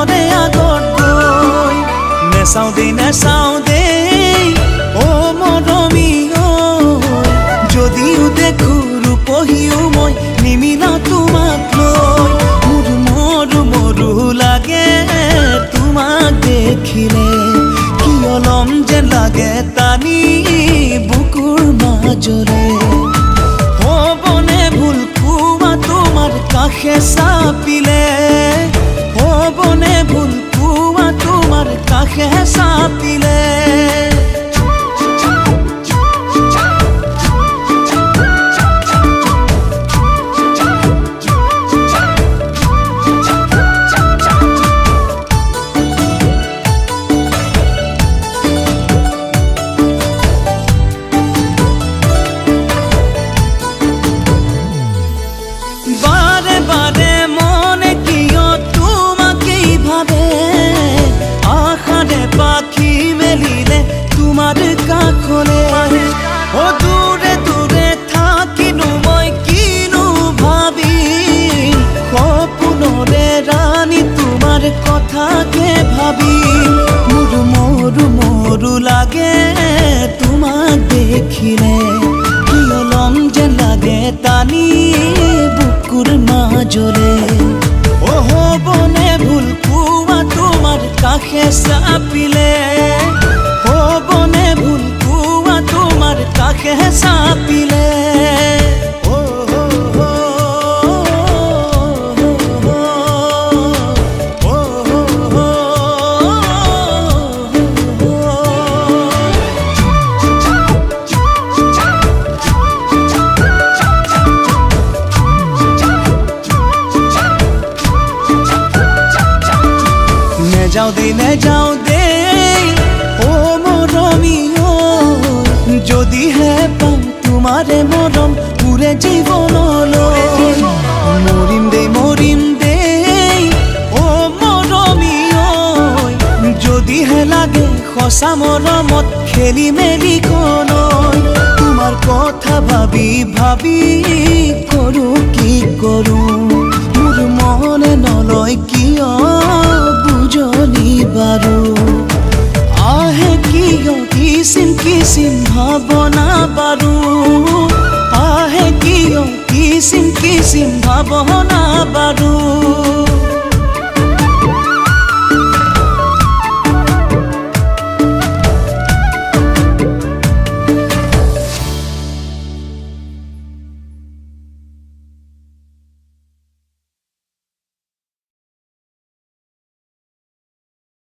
নৰে আগত গৈ নেচাওঁ দেই অ মৰমী যদিও দেখো ৰূপহীও মই নিমিলা তোমাক লৈ মৰু লাগে তোমাক দেখিলে কিয় লম যেন লাগে টানি বুকুৰ মাজৰে হ'বনে ভুল কোৱা তোমাৰ কাষে চাপিলে হ'বনে ভুল কোৱা তোমাৰ কাষে চাপিলে বারে বারে মনে কিয় তোমাকেই ভাবে আশাৰে পাখি মেলিলে তোমাৰ কাষলে ও দূৰে দূৰে থাকিনো মই কিনো ভাবি সপোনৰে ৰাণী তোমাৰ কথাকে ভাবি মৰু লাগে তোমাক দেখিলে কিয় লম যেন লাগে টানি বুকুৰ মাজৰে অ হ'বনে ভুল কোৱা তোমাৰ কাষে চাপিলে হ'বনে ভুল কোৱা তোমাৰ কাষে চাপিলে নেযাওঁ দেই অ মৰমী যদিহে পাম তোমাৰে মৰম পুৰে জীৱনলৈ মৰিম দেই অ মৰমী যদিহে লাগে সঁচা মৰমত খেলি মেলি কলৈ তোমাৰ কথা ভাবি কৰোঁ কি কৰোঁ মোৰ মনে নলয় কিয় বুজনি বাৰু আহে কিয় কিচিম ভাৱনা বাৰু আহে কিয় কিচিম ভাৱনা বাৰু